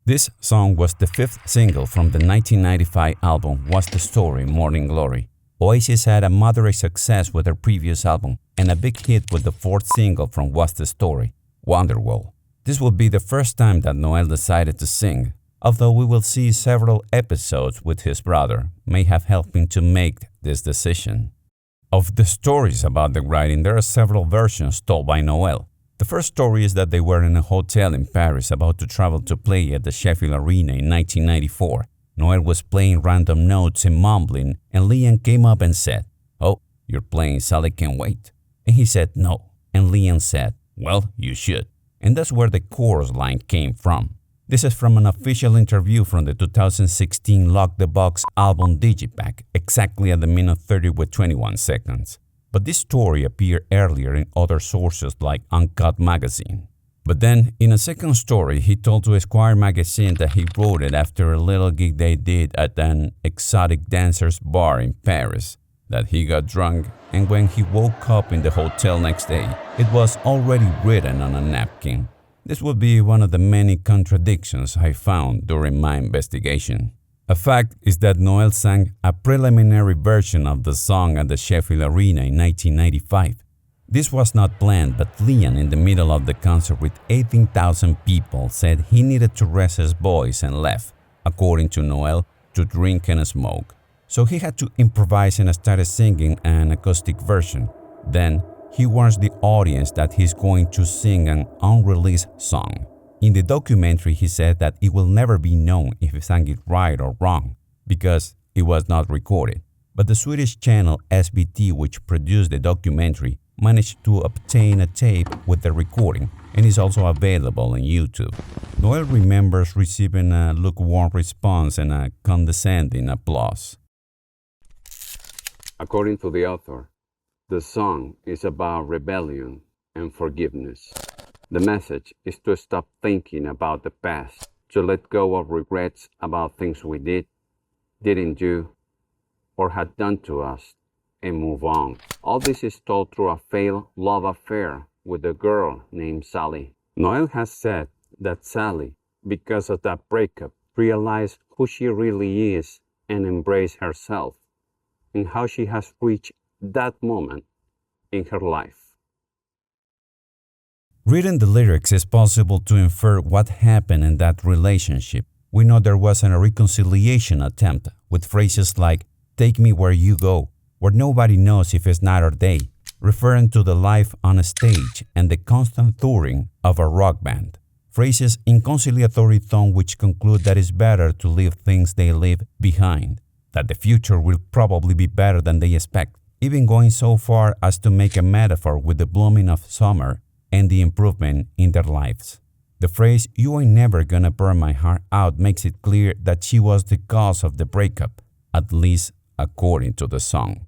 This song was the fifth single from the 1995 album What's the Story, Morning Glory. Oasis had a moderate success with their previous album and a big hit with the fourth single from What's the Story, Wonderwall. This would be the first time that Noel decided to sing, although we will see several episodes with his brother may have helped him to make this decision. Of the stories about the writing, there are several versions told by Noel. The first story is that they were in a hotel in Paris about to travel to play at the Sheffield Arena in 1994. Noel was playing random notes and mumbling, and Liam came up and said, "Oh, you're playing Sally Can't Wait." And he said no, and Liam said, "Well, you should." And that's where the chorus line came from. This is from an official interview from the 2016 Lock the Box album Digipack, exactly at the minute 30 with 21 seconds. But this story appeared earlier in other sources like Uncut magazine. But then, in a second story, he told to Esquire magazine that he wrote it after a little gig they did at an exotic dancers bar in Paris, that he got drunk, and when he woke up in the hotel next day, it was already written on a napkin. This would be one of the many contradictions I found during my investigation. A fact is that Noel sang a preliminary version of the song at the Sheffield Arena in 1995. This was not planned, but Liam, in the middle of the concert with 18,000 people, said he needed to rest his voice and left, according to Noel, to drink and smoke. So he had to improvise and started singing an acoustic version. Then he warns the audience that he's going to sing an unreleased song. In the documentary, he said that it will never be known if he sang it right or wrong, because it was not recorded. But the Swedish channel SVT, which produced the documentary, managed to obtain a tape with the recording and is also available on YouTube. Noel remembers receiving a lukewarm response and a condescending applause. According to the author, the song is about rebellion and forgiveness. The message is to stop thinking about the past, to let go of regrets about things we did, didn't do, or had done to us, and move on. All this is told through a failed love affair with a girl named Sally. Noel has said that Sally, because of that breakup, realized who she really is and embraced herself, and how she has reached that moment in her life. Reading the lyrics, it's possible to infer what happened in that relationship. We know there was a reconciliation attempt with phrases like, "Take me where you go," where nobody knows if it's night or day, referring to the life on a stage and the constant touring of a rock band. Phrases in conciliatory tone which conclude that it's better to leave things they leave behind, that the future will probably be better than they expect, even going so far as to make a metaphor with the blooming of summer and the improvement in their lives. The phrase, "You ain't never gonna burn my heart out," makes it clear that she was the cause of the breakup, at least according to the song.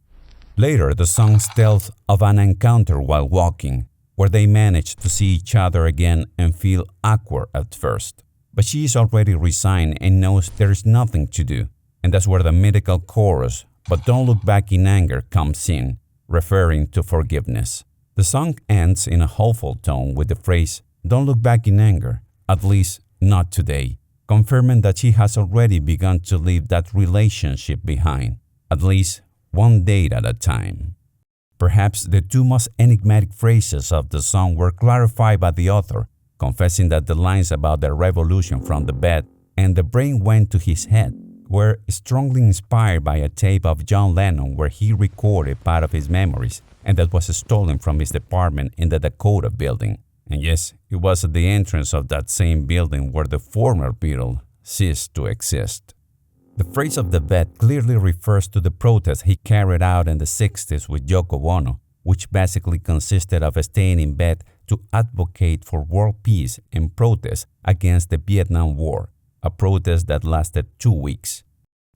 Later, the song tells of an encounter while walking, where they manage to see each other again and feel awkward at first. But she is already resigned and knows there is nothing to do, and that's where the mythical chorus, "But don't look back in anger," comes in, referring to forgiveness. The song ends in a hopeful tone with the phrase, "Don't look back in anger, at least not today," confirming that she has already begun to leave that relationship behind, at least one day at a time. Perhaps the two most enigmatic phrases of the song were clarified by the author, confessing that the lines about the revolution from the bed and the brain went to his head were strongly inspired by a tape of John Lennon where he recorded part of his memories, and that was stolen from his apartment in the Dakota building. And yes, it was at the entrance of that same building where the former Beatle ceased to exist. The phrase of the bed clearly refers to the protest he carried out in the 60s with Yoko Ono, which basically consisted of staying in bed to advocate for world peace and protest against the Vietnam War, a protest that lasted 2 weeks.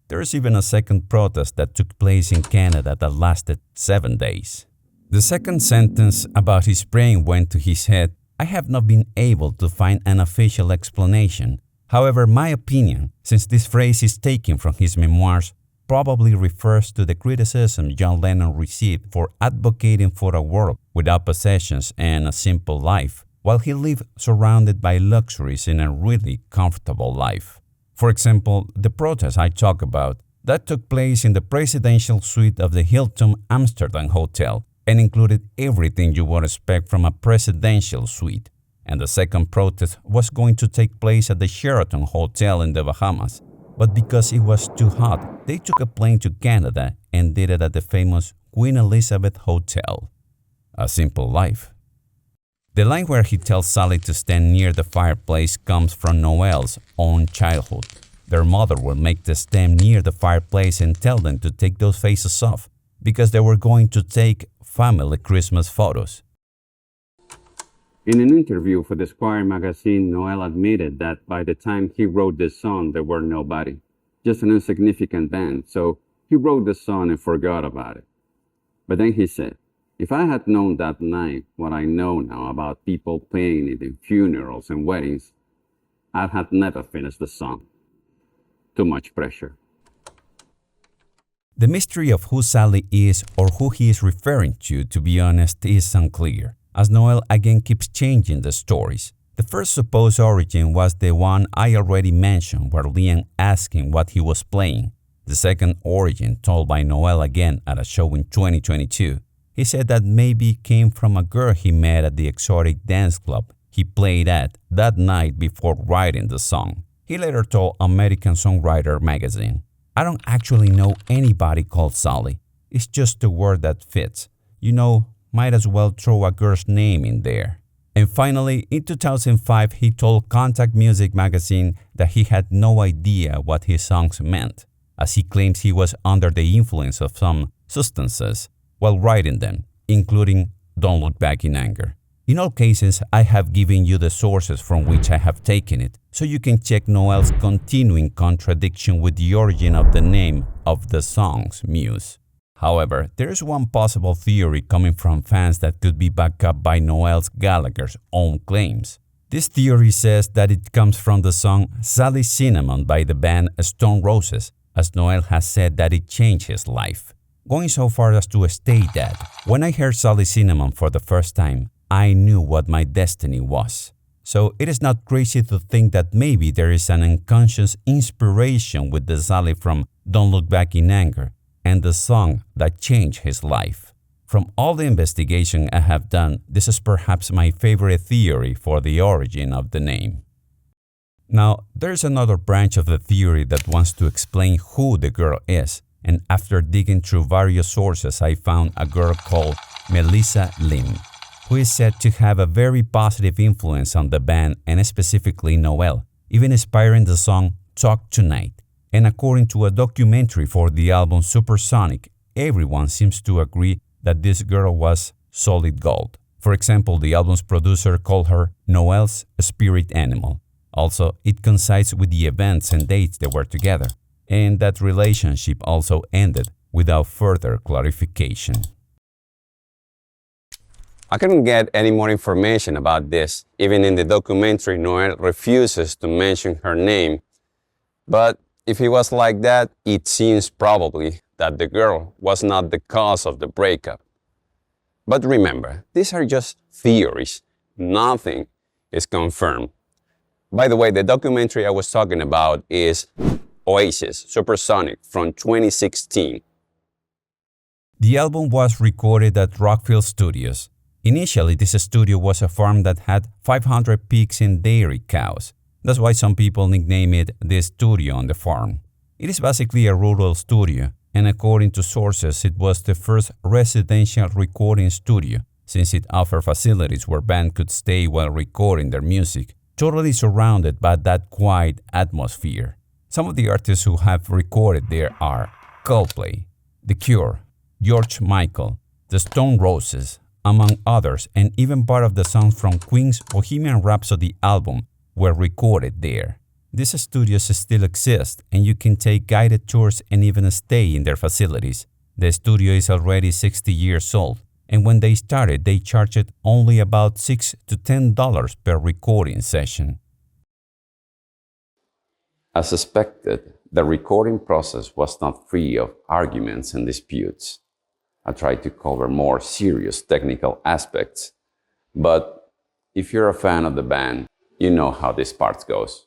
There is even a second protest that took place in Canada that lasted 7 days. The second sentence about his brain went to his head, I have not been able to find an official explanation. However, my opinion, since this phrase is taken from his memoirs, probably refers to the criticism John Lennon received for advocating for a world without possessions and a simple life, while he lived surrounded by luxuries in a really comfortable life. For example, the protest I talk about, that took place in the presidential suite of the Hilton Amsterdam Hotel and included everything you would expect from a presidential suite. And the second protest was going to take place at the Sheraton Hotel in the Bahamas. But because it was too hot, they took a plane to Canada and did it at the famous Queen Elizabeth Hotel. A simple life. The line where he tells Sally to stand near the fireplace comes from Noel's own childhood. Their mother would make them stand near the fireplace and tell them to take those faces off because they were going to take family Christmas photos. In an interview for the Squire magazine, Noel admitted that by the time he wrote this song, there were nobody, just an insignificant band, so he wrote the song and forgot about it. But then he said, "If I had known that night what I know now about people playing it in funerals and weddings, I had never finished the song. Too much pressure." The mystery of who Sally is or who he is referring to be honest, is unclear, as Noel again keeps changing the stories. The first supposed origin was the one I already mentioned, where Liam asked him what he was playing. The second origin, told by Noel again at a show in 2022, he said that maybe came from a girl he met at the exotic dance club he played at that night before writing the song. He later told American Songwriter magazine, "I don't actually know anybody called Sally. It's just a word that fits. You know, might as well throw a girl's name in there." And finally, in 2005, he told Contact Music magazine that he had no idea what his songs meant, as he claims he was under the influence of some substances while writing them, including Don't Look Back in Anger. In all cases, I have given you the sources from which I have taken it, so you can check Noel's continuing contradiction with the origin of the name of the song's muse. However, there is one possible theory coming from fans that could be backed up by Noel Gallagher's own claims. This theory says that it comes from the song Sally Cinnamon by the band Stone Roses, as Noel has said that it changed his life, going so far as to state that, "When I heard Sally Cinnamon for the first time, I knew what my destiny was." So it is not crazy to think that maybe there is an unconscious inspiration with the Sally from Don't Look Back in Anger and the song that changed his life. From all the investigation I have done, this is perhaps my favorite theory for the origin of the name. Now, there's another branch of the theory that wants to explain who the girl is, and after digging through various sources, I found a girl called Melissa Lim, who is said to have a very positive influence on the band and specifically Noel, even inspiring the song Talk Tonight. And according to a documentary for the album Supersonic, everyone seems to agree that this girl was solid gold. For example, the album's producer called her Noel's spirit animal. Also, it coincides with the events and dates they were together, and that relationship also ended without further clarification. I couldn't get any more information about this. Even in the documentary, Noel refuses to mention her name. But if it was like that, it seems probably that the girl was not the cause of the breakup. But remember, these are just theories. Nothing is confirmed. By the way, the documentary I was talking about is Oasis, Supersonic, from 2016. The album was recorded at Rockfield Studios. Initially, this studio was a farm that had 500 pigs and dairy cows. That's why some people nickname it the studio on the farm. It is basically a rural studio, and according to sources, it was the first residential recording studio, since it offered facilities where bands could stay while recording their music, totally surrounded by that quiet atmosphere. Some of the artists who have recorded there are Coldplay, The Cure, George Michael, The Stone Roses, among others, and even part of the songs from Queen's Bohemian Rhapsody album were recorded there. These studios still exist, and you can take guided tours and even stay in their facilities. The studio is already 60 years old, and when they started, they charged only about $6 to $10 per recording session. As expected, the recording process was not free of arguments and disputes. I tried to cover more serious technical aspects, but If you're a fan of the band, you know how this part goes.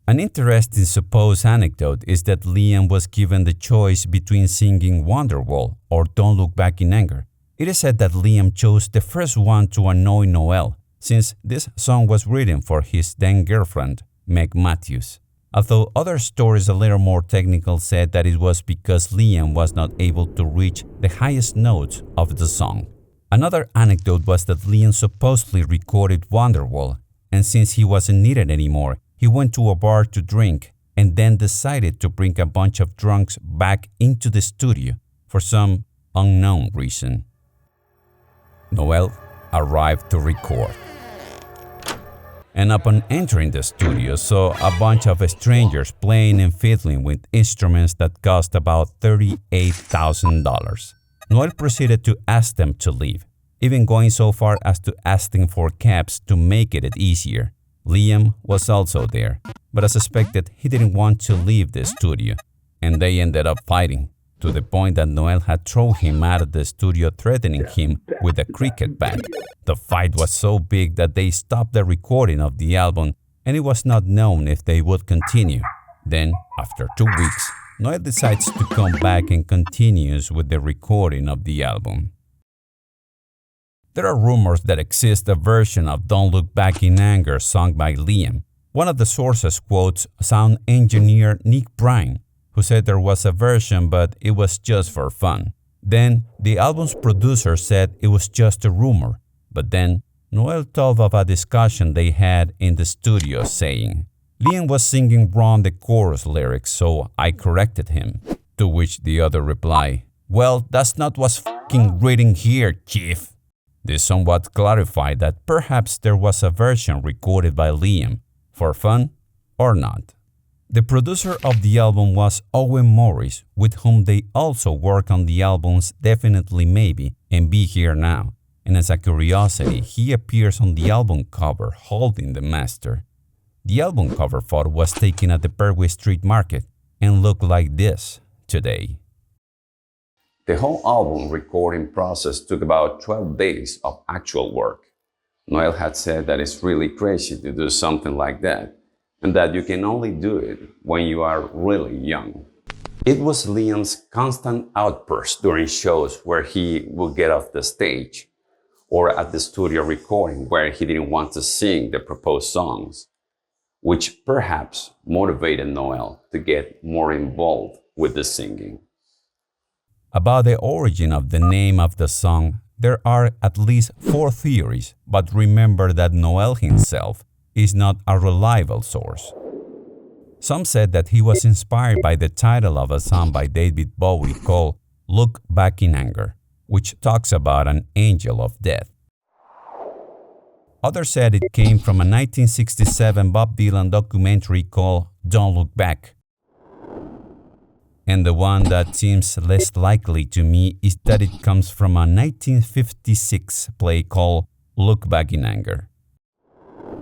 An interesting supposed anecdote is that Liam was given the choice between singing Wonderwall or Don't Look Back in Anger. It is said that Liam chose the first one to annoy Noel, since this song was written for his then-girlfriend, Meg Matthews. Although other stories a little more technical said that it was because Liam was not able to reach the highest notes of the song. Another anecdote was that Liam supposedly recorded Wonderwall, and since he wasn't needed anymore, he went to a bar to drink and then decided to bring a bunch of drunks back into the studio for some unknown reason. Noel arrived to record, and upon entering the studio saw a bunch of strangers playing and fiddling with instruments that cost about $38,000. Noel proceeded to ask them to leave, even going so far as to ask them for cabs to make it easier. Liam was also there, but as expected, he didn't want to leave the studio, and they ended up fighting, to the point that Noel had thrown him out of the studio, threatening him with a cricket bat. The fight was so big that they stopped the recording of the album, and it was not known if they would continue. Then, after 2 weeks, Noel decides to come back and continues with the recording of the album. There are rumors that exists a version of Don't Look Back in Anger sung by Liam. One of the sources quotes sound engineer Nick Bryan, who said there was a version but it was just for fun. Then, the album's producer said it was just a rumor, but then Noel told of a discussion they had in the studio saying, Liam was singing wrong the chorus lyrics, so I corrected him. To which the other replied, well, that's not what's f***ing written here, chief. This somewhat clarified that perhaps there was a version recorded by Liam, for fun or not. The producer of the album was Owen Morris, with whom they also worked on the albums Definitely Maybe and Be Here Now. And as a curiosity, he appears on the album cover holding the master. The album cover photo was taken at the Berwick Street Market and looked like this today. The whole album recording process took about 12 days of actual work. Noel had said that it's really crazy to do something like that, and that you can only do it when you are really young. It was Liam's constant outbursts during shows where he would get off the stage, or at the studio recording where he didn't want to sing the proposed songs, which perhaps motivated Noel to get more involved with the singing. About the origin of the name of the song, there are at least 4 theories, but remember that Noel himself is not a reliable source. Some said that he was inspired by the title of a song by David Bowie called Look Back in Anger, which talks about an angel of death. Others said it came from a 1967 Bob Dylan documentary called Don't Look Back. And the one that seems less likely to me is that it comes from a 1956 play called Look Back in Anger.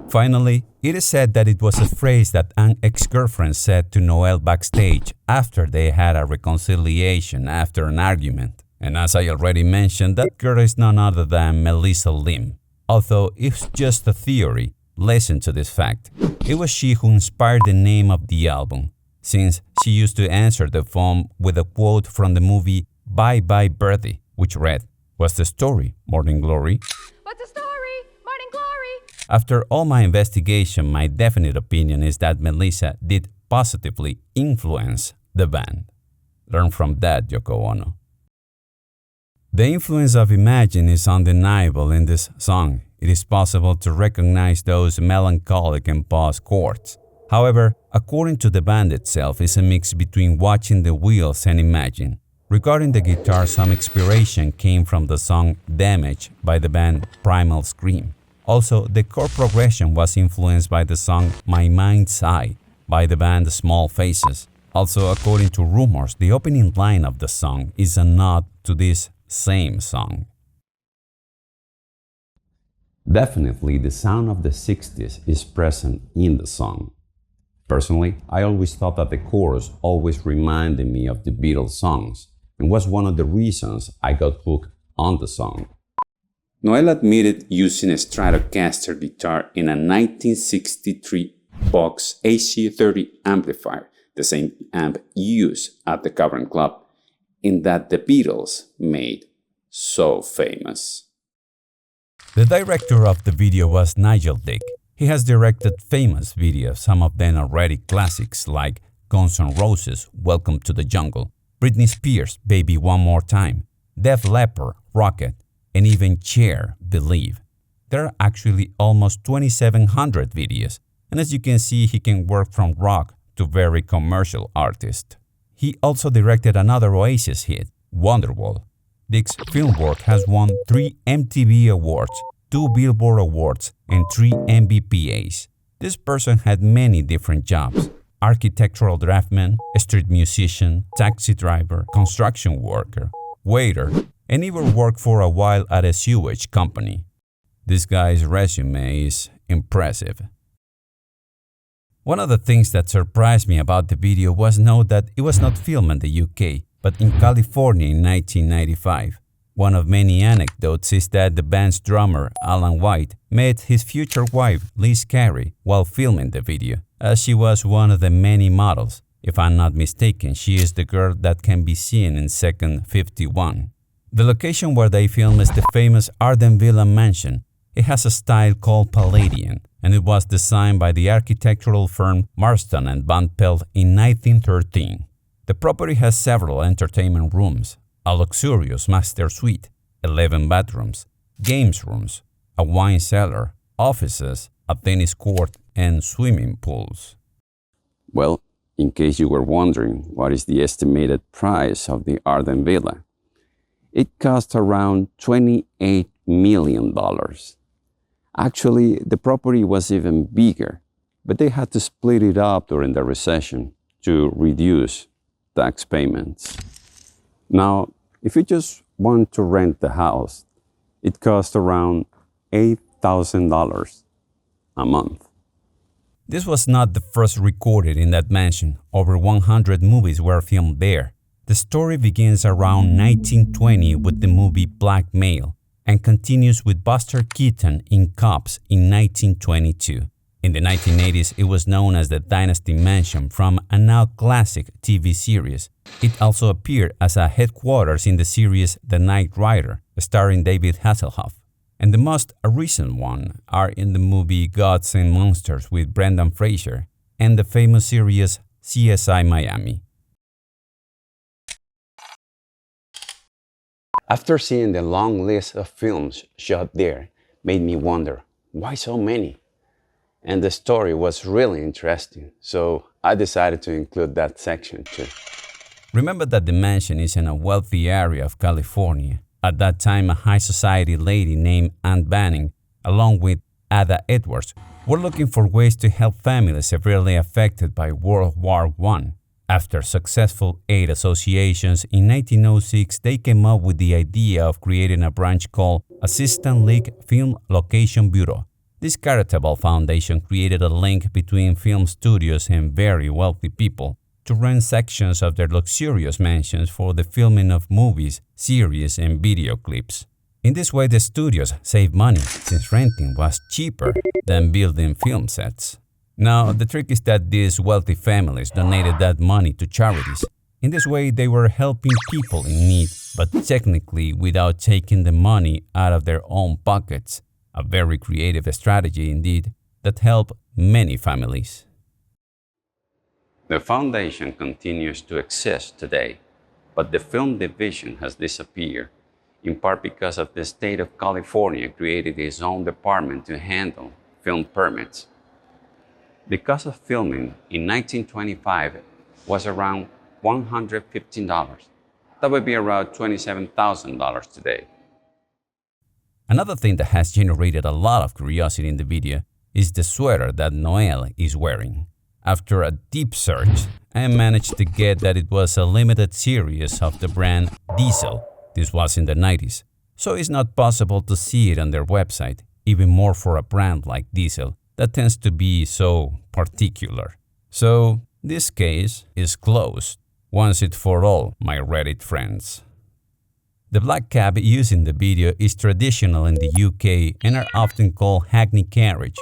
Finally, it is said that it was a phrase that an ex-girlfriend said to Noel backstage after they had a reconciliation after an argument. And as I already mentioned, that girl is none other than Melissa Lim. Although it's just a theory, listen to this fact. It was she who inspired the name of the album, since she used to answer the phone with a quote from the movie Bye Bye Birdie, which read, "What's the story, Morning Glory?" What's the story, Morning Glory? After all my investigation, my definite opinion is that Melissa did positively influence the band. Learn from that, Yoko Ono. The influence of Imagine is undeniable in this song. It is possible to recognize those melancholic and pause chords. However, according to the band itself, it's a mix between Watching the Wheels and Imagine. Regarding the guitar, some inspiration came from the song Damage by the band Primal Scream. Also, the chord progression was influenced by the song My Mind's Eye by the band Small Faces. Also, according to rumors, the opening line of the song is a nod to this same song. Definitely, the sound of the 60s is present in the song. Personally, I always thought that the chorus always reminded me of the Beatles songs, and was one of the reasons I got hooked on the song. Noel admitted using a Stratocaster guitar in a 1963 Vox AC30 amplifier, the same amp used at the Cavern Club, in that the Beatles made so famous. The director of the video was Nigel Dick. He has directed famous videos, some of them already classics like Guns N' Roses, Welcome to the Jungle, Britney Spears, Baby One More Time, Def Leppard, Rocket, and even Cher, Believe. There are actually almost 2,700 videos, and as you can see, he can work from rock to very commercial artist. He also directed another Oasis hit, Wonderwall. Dick's film work has won 3 MTV Awards, 2 Billboard Awards, and 3 MVPAs. This person had many different jobs: architectural draftsman, street musician, taxi driver, construction worker, waiter, and even worked for a while at a sewage company. This guy's resume is impressive. One of the things that surprised me about the video was note that it was not filmed in the UK, but in California in 1995. One of many anecdotes is that the band's drummer, Alan White, met his future wife, Liz Carey, while filming the video, as she was one of the many models. If I'm not mistaken, she is the girl that can be seen in Second 51. The location where they filmed is the famous Arden Villa mansion. It has a style called Palladian, and it was designed by the architectural firm Marston and Van Pelt in 1913. The property has several entertainment rooms, a luxurious master suite, 11 bathrooms, games rooms, a wine cellar, offices, a tennis court, and swimming pools. Well, in case you were wondering what is the estimated price of the Arden Villa, it cost around $28 million. Actually, the property was even bigger, but they had to split it up during the recession to reduce tax payments. Now, if you just want to rent the house, it costs around $8,000 a month. This was not the first recorded in that mansion. Over 100 movies were filmed there. The story begins around 1920 with the movie Blackmail and continues with Buster Keaton in Cops in 1922. In the 1980s, it was known as the Dynasty Mansion from a now classic TV series. It also appeared as a headquarters in the series The Knight Rider, starring David Hasselhoff. And the most recent one are in the movie Gods and Monsters with Brendan Fraser and the famous series CSI Miami. After seeing the long list of films shot there, made me wonder, why so many? And the story was really interesting, so I decided to include that section too. Remember that the mansion is in a wealthy area of California. At that time, a high society lady named Anne Banning, along with Ada Edwards, were looking for ways to help families severely affected by World War I. After successful aid associations, in 1906 they came up with the idea of creating a branch called Assistant League Film Location Bureau. This charitable foundation created a link between film studios and very wealthy people to rent sections of their luxurious mansions for the filming of movies, series, and video clips. In this way, the studios saved money since renting was cheaper than building film sets. Now, the trick is that these wealthy families donated that money to charities. In this way, they were helping people in need, but technically without taking the money out of their own pockets. A very creative strategy indeed that helped many families. The foundation continues to exist today, but the film division has disappeared, in part because of the state of California created its own department to handle film permits. The cost of filming in 1925 was around $115. That would be around $27,000 today. Another thing that has generated a lot of curiosity in the video is the sweater that Noel is wearing. After a deep search, I managed to get that it was a limited series of the brand Diesel. This was in the 90s, so it's not possible to see it on their website, even more for a brand like Diesel that tends to be so particular. So this case is closed, once and for all, my Reddit friends. The black cab used in the video is traditional in the UK and are often called Hackney Carriage.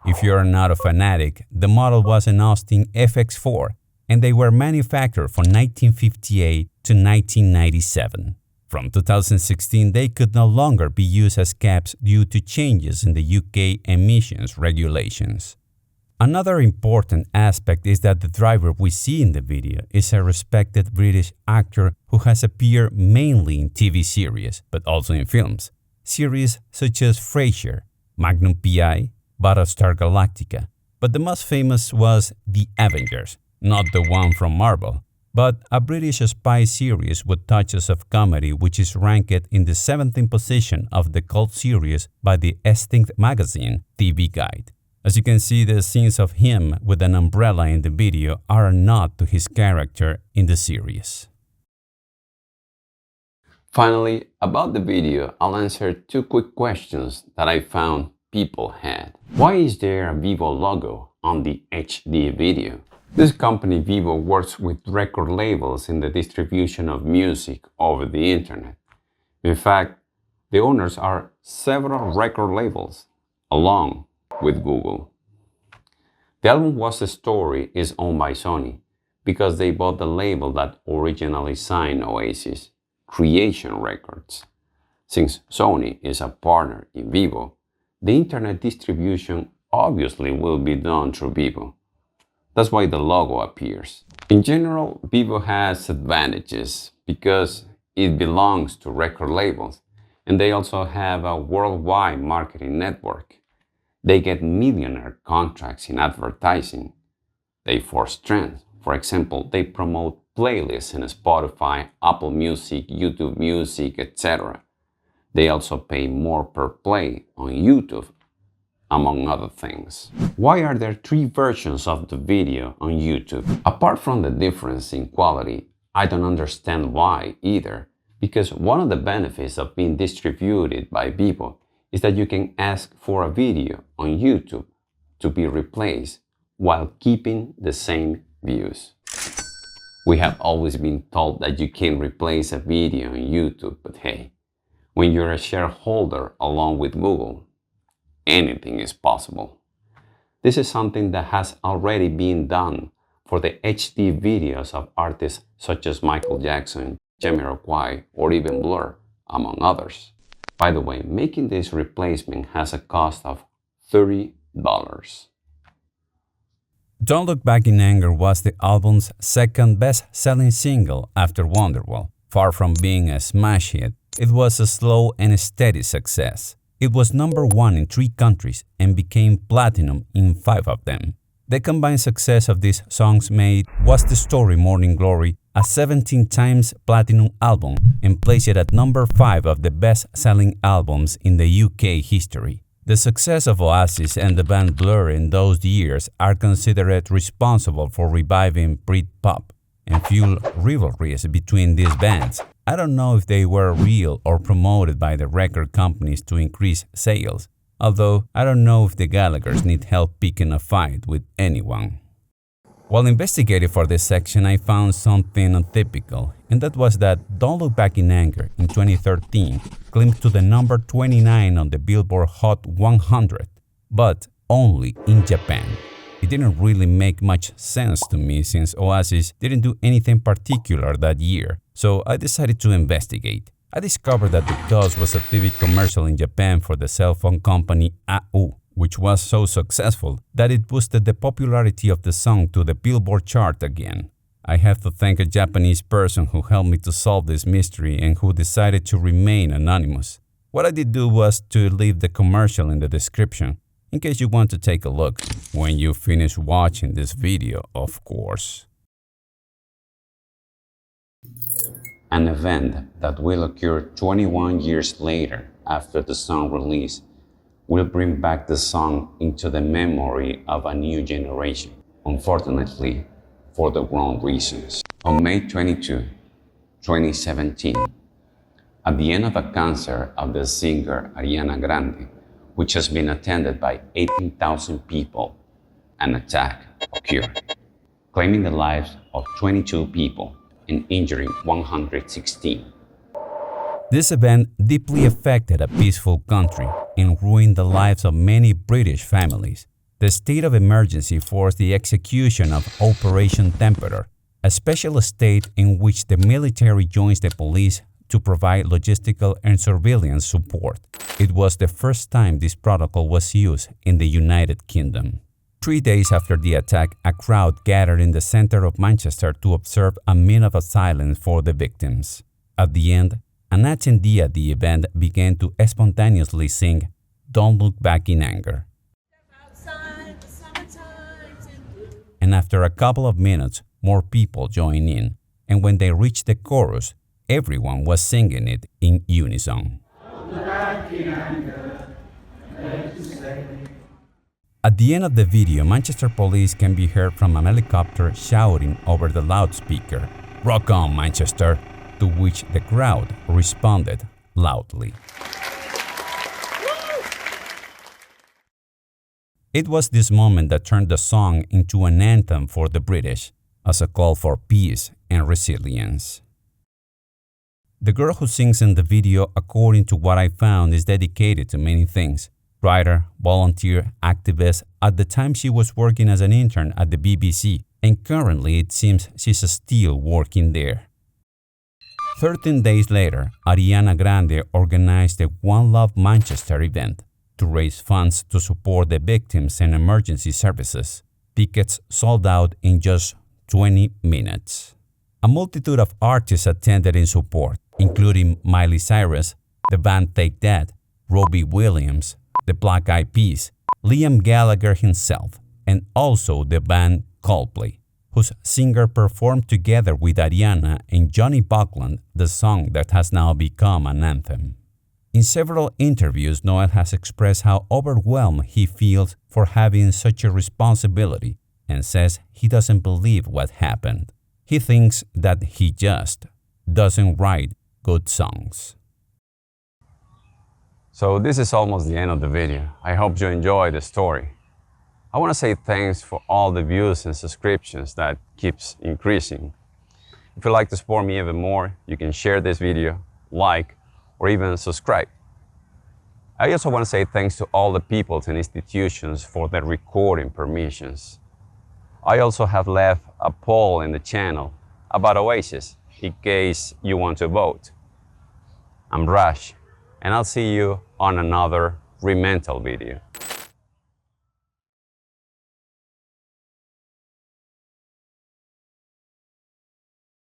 If you are not a fanatic, the model was an Austin FX4 and they were manufactured from 1958 to 1997. From 2016, they could no longer be used as cabs due to changes in the UK emissions regulations. Another important aspect is that the driver we see in the video is a respected British actor who has appeared mainly in TV series, but also in films. Series such as Frasier, Magnum P.I., Battlestar Galactica, but the most famous was The Avengers, not the one from Marvel, but a British spy series with touches of comedy which is ranked in the 17th position of the cult series by the Esteem magazine TV Guide. As you can see, the scenes of him with an umbrella in the video are a nod to his character in the series. Finally, about the video, I'll answer two quick questions that I found people had. Why is there a VEVO logo on the HD video? This company VEVO works with record labels in the distribution of music over the internet. In fact, the owners are several record labels, along with Google. The album Was a Story is owned by Sony because they bought the label that originally signed Oasis, Creation Records. Since Sony is a partner in VEVO, the internet distribution obviously will be done through VEVO. That's why the logo appears. In general, VEVO has advantages because it belongs to record labels and they also have a worldwide marketing network. They get millionaire contracts in advertising. They force trends. For example, they promote playlists in Spotify, Apple Music, YouTube Music, etc. They also pay more per play on YouTube, among other things. Why are there 3 versions of the video on YouTube? Apart from the difference in quality, I don't understand why either, because one of the benefits of being distributed by VEVO is that you can ask for a video on YouTube to be replaced while keeping the same views. We have always been told that you can replace a video on YouTube, but hey, when you're a shareholder along with Google, anything is possible. This is something that has already been done for the HD videos of artists such as Michael Jackson, Jamiroquai, or even Blur, among others. By the way, making this replacement has a cost of $30. Don't Look Back in Anger was the album's second best-selling single after Wonderwall. Far from being a smash hit, it was a slow and steady success. It was number 1 in 3 countries and became platinum in 5 of them. The combined success of these songs made Was the Story Morning Glory a 17 times platinum album and placed it at number 5 of the best-selling albums in the UK history. The success of Oasis and the band Blur in those years are considered responsible for reviving Brit-pop and fuel rivalries between these bands. I don't know if they were real or promoted by the record companies to increase sales, although I don't know if the Gallaghers need help picking a fight with anyone. While investigating for this section, I found something untypical, and that was that Don't Look Back in Anger in 2013 climbed to the number 29 on the Billboard Hot 100, but only in Japan. It didn't really make much sense to me since Oasis didn't do anything particular that year, so I decided to investigate. I discovered that the cause was a TV commercial in Japan for the cell phone company AU, which was so successful that it boosted the popularity of the song to the Billboard chart again. I have to thank a Japanese person who helped me to solve this mystery and who decided to remain anonymous. What I did do was to leave the commercial in the description, in case you want to take a look when you finish watching this video, of course. An event that will occur 21 years later after the song release will bring back the song into the memory of a new generation, unfortunately for the wrong reasons. On May 22, 2017, at the end of a concert of the singer Ariana Grande, which has been attended by 18,000 people, an attack occurred, claiming the lives of 22 people and injuring 116. This event deeply affected a peaceful country and ruined the lives of many British families. The state of emergency forced the execution of Operation Temperature, a special state in which the military joins the police to provide logistical and surveillance support. It was the first time this protocol was used in the United Kingdom. 3 days after the attack, a crowd gathered in the center of Manchester to observe a minute of silence for the victims. At the end, an attendee at the event began to spontaneously sing "Don't Look Back in Anger." And after a couple of minutes, more people joined in, and when they reached the chorus, everyone was singing it in unison. At the end of the video, Manchester police can be heard from a helicopter shouting over the loudspeaker, "Rock on, Manchester!" to which the crowd responded loudly. It was this moment that turned the song into an anthem for the British, as a call for peace and resilience. The girl who sings in the video, according to what I found, is dedicated to many things. Writer, volunteer, activist. At the time she was working as an intern at the BBC, and currently it seems she's still working there. 13 days later, Ariana Grande organized the One Love Manchester event to raise funds to support the victims and emergency services. Tickets sold out in just 20 minutes. A multitude of artists attended in support, including Miley Cyrus, the band Take That, Robbie Williams, the Black Eyed Peas, Liam Gallagher himself, and also the band Coldplay, whose singer performed together with Ariana and Johnny Buckland the song that has now become an anthem. In several interviews, Noel has expressed how overwhelmed he feels for having such a responsibility and says he doesn't believe what happened. He thinks that he just doesn't write good songs. So this is almost the end of the video. I hope you enjoyed the story. I want to say thanks for all the views and subscriptions that keeps increasing. If you'd like to support me even more, you can share this video, like, or even subscribe. I also want to say thanks to all the people and institutions for their recording permissions. I also have left a poll in the channel about Oasis in case you want to vote. I'm Rash, and I'll see you on another Remental video.